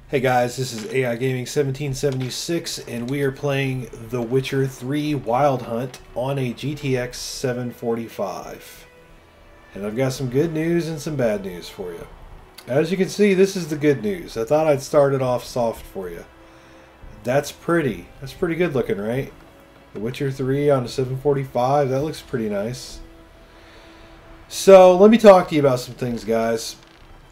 Hey guys, this is AI Gaming 1776 and we are playing The Witcher 3 Wild Hunt on a GTX 745. And I've got some good news and some bad news for you. As you can see, this is the good news. I thought I'd start it off soft for you. That's pretty. That's pretty good looking, right? The Witcher 3 on a 745, that looks pretty nice. So, let me talk to you about some things, guys.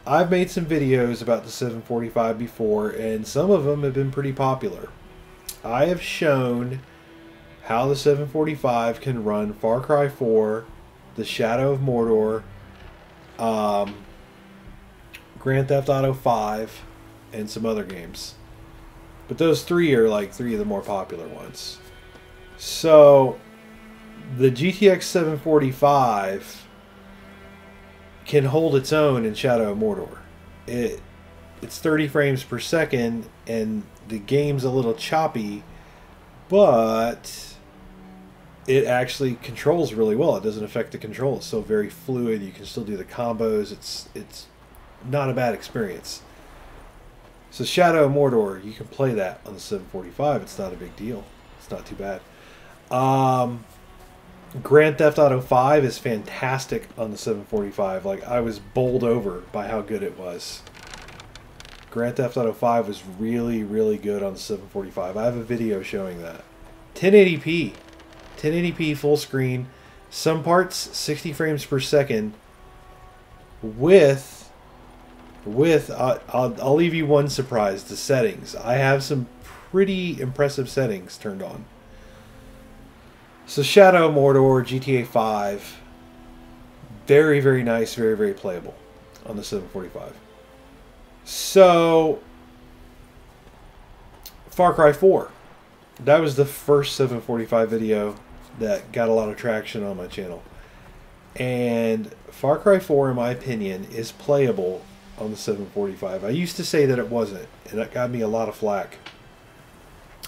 I've made some videos about the 745 before, and some of them have been pretty popular. I have shown how the 745 can run Far Cry 4, The Shadow of Mordor, Grand Theft Auto 5, and some other games. But those three are like three of the more popular ones. So, the GTX 745 can hold its own in Shadow of Mordor. It's 30 frames per second and the game's a little choppy, but it actually controls really well. It doesn't affect the control. It's still very fluid. You can still do the combos. It's not a bad experience. So Shadow of Mordor, you can play that on the 745. It's not a big deal. It's not too bad. Grand Theft Auto 5 is fantastic on the 745. Like, I was bowled over by how good it was. Grand Theft Auto 5 was really, really good on the 745. I have a video showing that. 1080p. 1080p full screen. Some parts 60 frames per second. I'll leave you one surprise, the settings. I have some pretty impressive settings turned on. So Shadow of Mordor, GTA 5, very, very nice, very, very playable on the 745. So, Far Cry 4. That was the first 745 video that got a lot of traction on my channel. And Far Cry 4, in my opinion, is playable on the 745. I used to say that it wasn't, and that got me a lot of flack.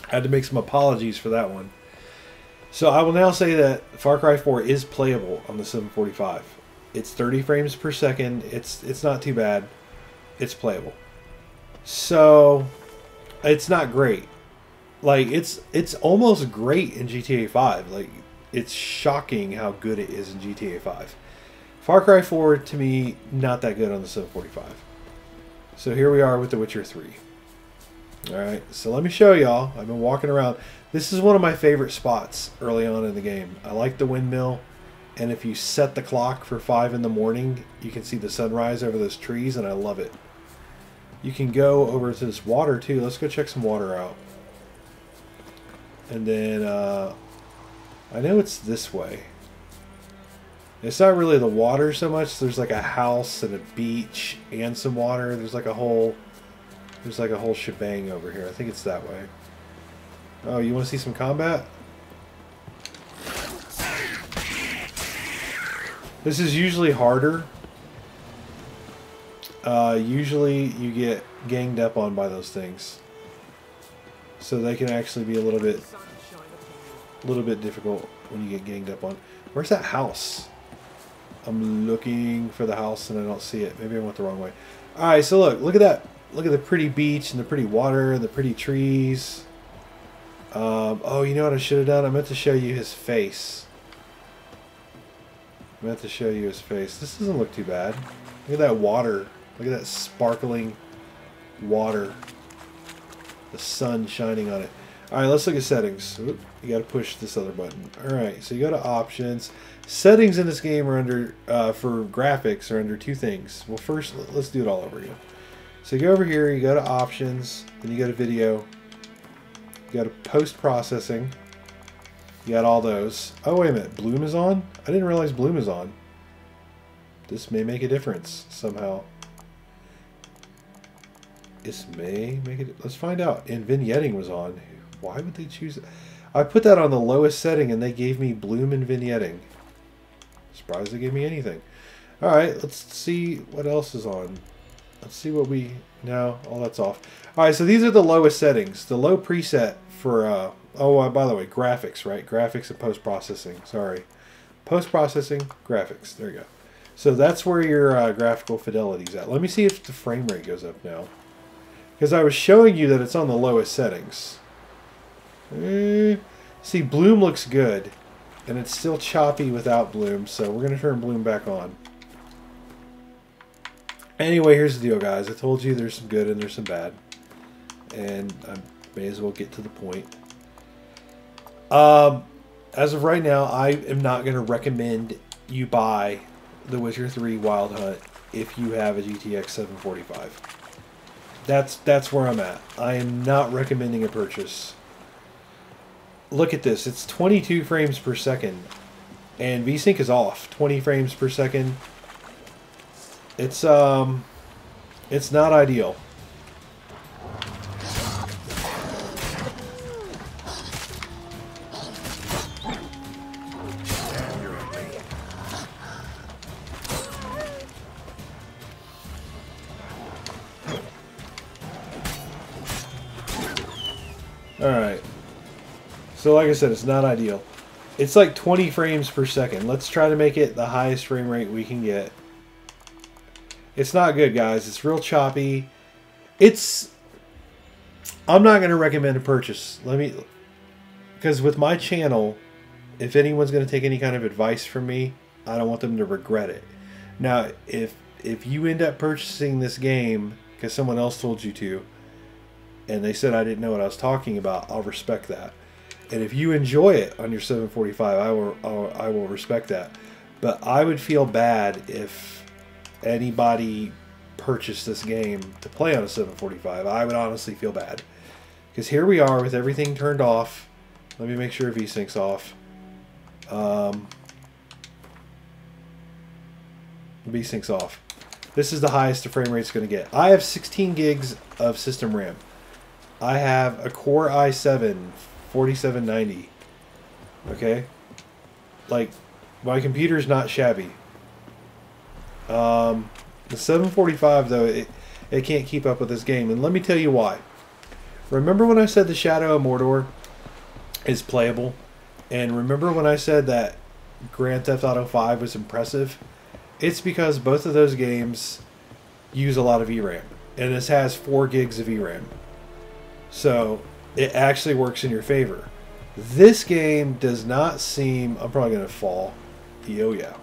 I had to make some apologies for that one. So I will now say that Far Cry 4 is playable on the 745. It's 30 frames per second. It's not too bad. It's playable. So it's not great. Like, it's almost great in GTA 5. Like, it's shocking how good it is in GTA 5. Far Cry 4, to me, not that good on the 745. So here we are with The Witcher 3. Alright, so let me show y'all. I've been walking around. This is one of my favorite spots early on in the game. I like the windmill, and if you set the clock for 5 in the morning, you can see the sunrise over those trees, and I love it. You can go over to this water too. Let's go check some water out. And then, I know it's this way. It's not really the water so much. There's like a house and a beach and some water. There's like a whole shebang over here. I think it's that way. Oh, you want to see some combat? This is usually harder. Usually you get ganged up on by those things. So they can actually be a little bit difficult when you get ganged up on. Where's that house? I'm looking for the house and I don't see it. Maybe I went the wrong way. Alright, so look at that. Look at the pretty beach and the pretty water and the pretty trees. Oh, you know what I should have done? I meant to show you his face. This doesn't look too bad. Look at that water. Look at that sparkling water. The sun shining on it. Alright, let's look at settings. Oop, you got to push this other button. Alright, so you go to options. Settings in this game are under, for graphics, are under two things. Well, first, let's do it all over again. So you go over here, you go to options, then you go to video. You go to post-processing. You got all those. Oh, wait a minute. Bloom is on? I didn't realize Bloom is on. This may make a difference somehow. This may make it. Let's find out. And vignetting was on. Why would they choose it? I put that on the lowest setting and they gave me Bloom and vignetting. Surprised they gave me anything. Alright, let's see what else is on. Let's see what we... No, all that's off. Alright, so these are the lowest settings. The low preset for... by the way, graphics, right? Graphics and post-processing. Sorry. Post-processing, graphics. There you go. So that's where your graphical fidelity is at. Let me see if the frame rate goes up now. Because I was showing you that it's on the lowest settings. See, bloom looks good. And it's still choppy without bloom, so we're going to turn bloom back on. Anyway, here's the deal, guys. I told you there's some good and there's some bad. And I may as well get to the point. As of right now, I am not going to recommend you buy The Witcher 3 Wild Hunt if you have a GTX 745. That's where I'm at. I am not recommending a purchase. Look at this. It's 22 frames per second. And VSync is off. 20 frames per second. It's not ideal. Alright. So like I said, it's not ideal. It's like 20 frames per second. Let's try to make it the highest frame rate we can get. It's not good, guys. It's real choppy. I'm not going to recommend a purchase. Because with my channel, if anyone's going to take any kind of advice from me, I don't want them to regret it. Now, if you end up purchasing this game because someone else told you to, and they said I didn't know what I was talking about, I'll respect that. And if you enjoy it on your 745, I will respect that. But I would feel bad if anybody purchased this game to play on a 745. I would honestly feel bad. Because here we are with everything turned off. Let me make sure VSync's off. VSync's off. This is the highest the frame rate's going to get. I have 16 gigs of system RAM. I have a Core i7 4790. Okay? Like, my computer's not shabby. The 745, though, it can't keep up with this game. And let me tell you why. Remember when I said the Shadow of Mordor is playable? And remember when I said that Grand Theft Auto 5 was impressive? It's because both of those games use a lot of VRAM. And this has 4 gigs of VRAM. So it actually works in your favor. This game does not seem... I'm probably going to fall. Oh yeah.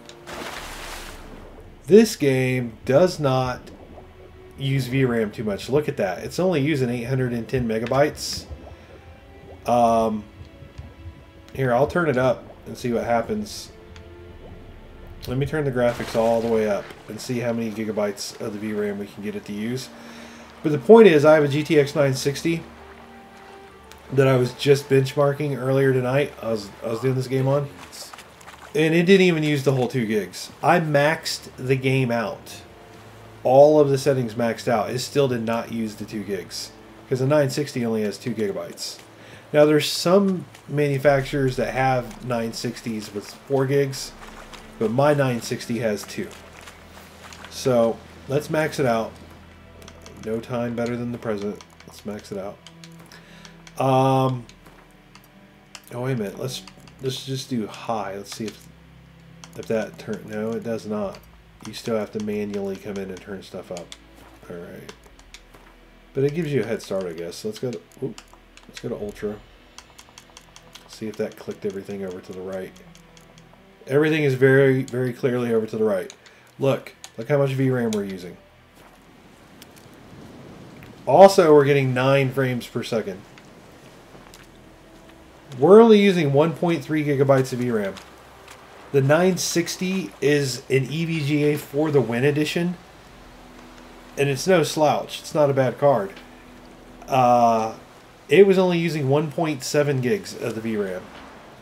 This game does not use VRAM too much. Look at that. It's only using 810 megabytes. Here, I'll turn it up and see what happens. Let me turn the graphics all the way up and see how many gigabytes of the VRAM we can get it to use. But the point is, I have a GTX 960 that I was just benchmarking earlier tonight. I was doing this game on, and it didn't even use the whole 2 gigs. I maxed the game out. All of the settings maxed out. It still did not use the 2 gigs because the 960 only has 2 gigabytes. Now there's some manufacturers that have 960s with 4 gigs, but my 960 has 2. So let's max it out. No time better than the present. Let's max it out. Oh wait a minute. Let's just do high. Let's see if that turn. No, it does not. You still have to manually come in and turn stuff up. All right. But it gives you a head start, I guess. So let's go to ultra. See if that clicked everything over to the right. Everything is very, very clearly over to the right. Look how much VRAM we're using. Also, we're getting 9 frames per second. We're only using 1.3 gigabytes of VRAM. The 960 is an EVGA for the Win edition. And it's no slouch. It's not a bad card. It was only using 1.7 gigs of the VRAM.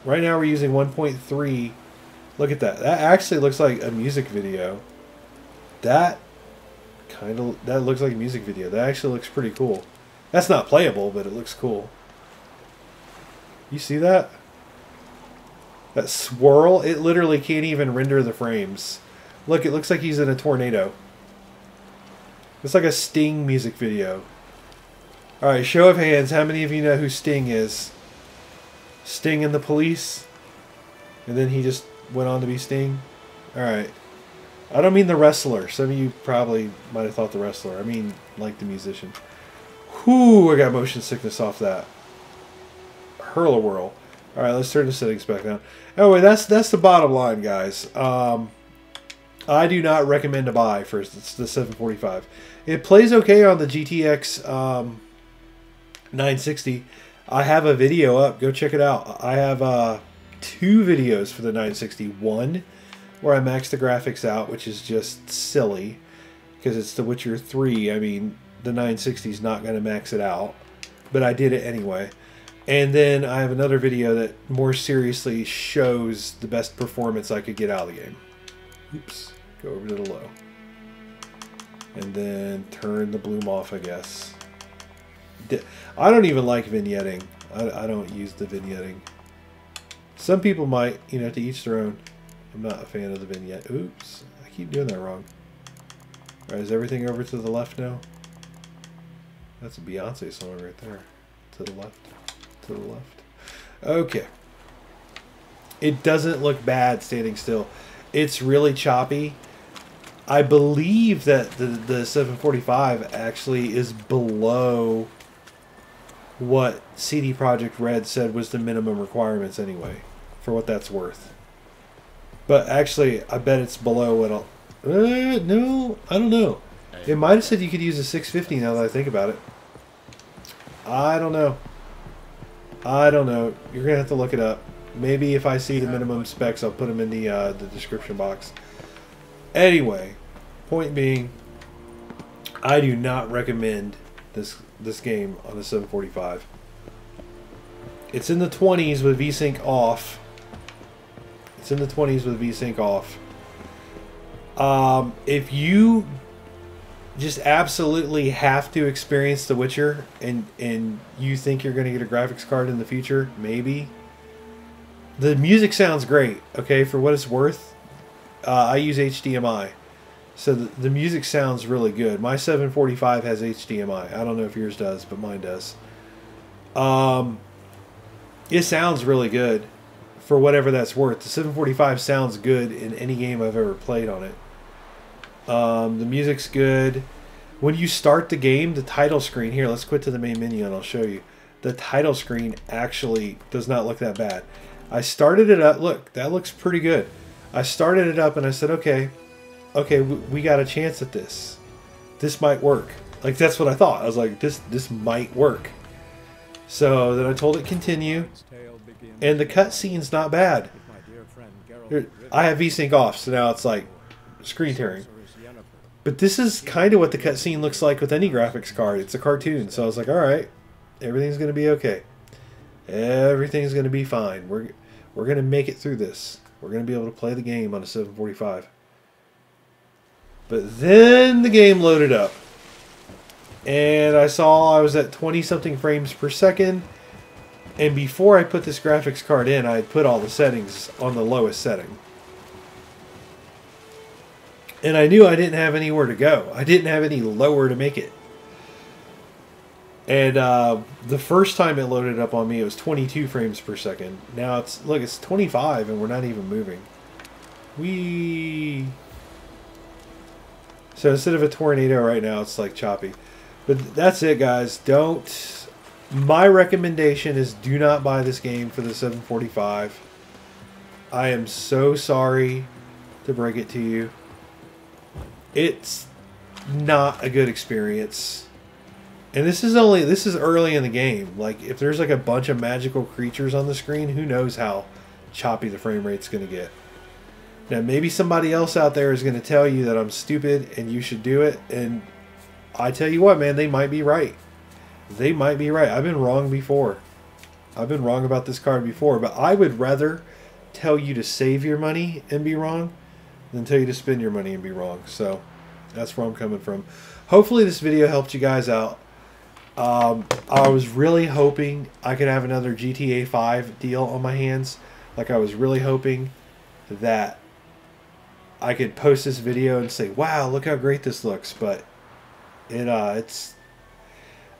Right now we're using 1.3. Look at that. That actually looks like a music video. That looks like a music video. That actually looks pretty cool. That's not playable, but it looks cool. You see that? That swirl? It literally can't even render the frames. Look, it looks like he's in a tornado. It's like a Sting music video. Alright, show of hands. How many of you know who Sting is? Sting and the Police? And then he just went on to be Sting? Alright. I don't mean the wrestler. Some of you probably might have thought the wrestler. I mean, like the musician. Whoo, I got motion sickness off that. Hurl-a-whirl. Alright, let's turn the settings back down. Anyway, that's the bottom line, guys. I do not recommend to buy for the 745. It plays okay on the GTX 960. I have a video up. Go check it out. I have 2 videos for the 960. One where I maxed the graphics out, which is just silly because it's The Witcher 3. I mean, the 960 is not going to max it out, but I did it anyway. And then I have another video that more seriously shows the best performance I could get out of the game. Oops. Go over to the low. And then turn the bloom off, I guess. I don't even like vignetting. I don't use the vignetting. Some people might, you know, to each their own. I'm not a fan of the vignette. Oops. I keep doing that wrong. Alright, is everything over to the left now? That's a Beyonce song right there. To the left. To the left. Okay. It doesn't look bad standing still. It's really choppy. I believe that the 745 actually is below what CD Projekt Red said was the minimum requirements anyway, for what that's worth. But actually, I bet it's below what I'll... no, I don't know. It might have said you could use a 650 now that I think about it. I don't know. I don't know. You're going to have to look it up. Maybe if I see the minimum specs, I'll put them in the description box. Anyway, point being, I do not recommend this game on the 745. It's in the 20s with VSync off. It's in the 20s with VSync off. If you just absolutely have to experience The Witcher and you think you're going to get a graphics card in the future, maybe. The music sounds great, okay, for what it's worth. I use HDMI, so the music sounds really good. My 745 has HDMI. I don't know if yours does, but mine does. It sounds really good for whatever that's worth. The 745 sounds good in any game I've ever played on it. The music's good. When you start the game, the title screen, here, let's quit to the main menu and I'll show you. The title screen actually does not look that bad. I started it up. Look, that looks pretty good. I started it up and I said, okay, we got a chance at this. This might work. Like, that's what I thought. I was like, this might work. So then I told it continue, and the cutscene's not bad. I have VSync off, so now it's like screen tearing. But this is kind of what the cutscene looks like with any graphics card. It's a cartoon, so I was like, all right, everything's going to be okay. Everything's going to be fine. We're going to make it through this. We're going to be able to play the game on a 745. But then the game loaded up. And I saw I was at 20-something frames per second. And before I put this graphics card in, I had put all the settings on the lowest setting. And I knew I didn't have anywhere to go. I didn't have any lower to make it. And the first time it loaded up on me, it was 22 frames per second. Now it's, look, it's 25 and we're not even moving. Whee! So instead of a tornado right now, it's like choppy. But that's it, guys. My recommendation is do not buy this game for the 745. I am so sorry to break it to you. It's not a good experience. And this is early in the game. Like, if there's like a bunch of magical creatures on the screen, who knows how choppy the frame rate's going to get. Now, maybe somebody else out there is going to tell you that I'm stupid and you should do it. And I tell you what, man, they might be right. They might be right. I've been wrong before. I've been wrong about this card before. But I would rather tell you to save your money and be wrong than tell you to spend your money and be wrong. So that's where I'm coming from. Hopefully this video helped you guys out. I was really hoping I could have another GTA 5 deal on my hands. Like, I was really hoping that I could post this video and say, wow, look how great this looks. But it's,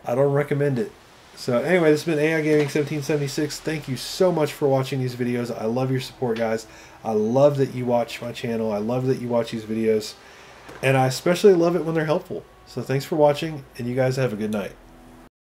I don't recommend it. So anyway, this has been AI Gaming 1776. Thank you so much for watching these videos. I love your support, guys. I love that you watch my channel. I love that you watch these videos. And I especially love it when they're helpful. So thanks for watching, and you guys have a good night.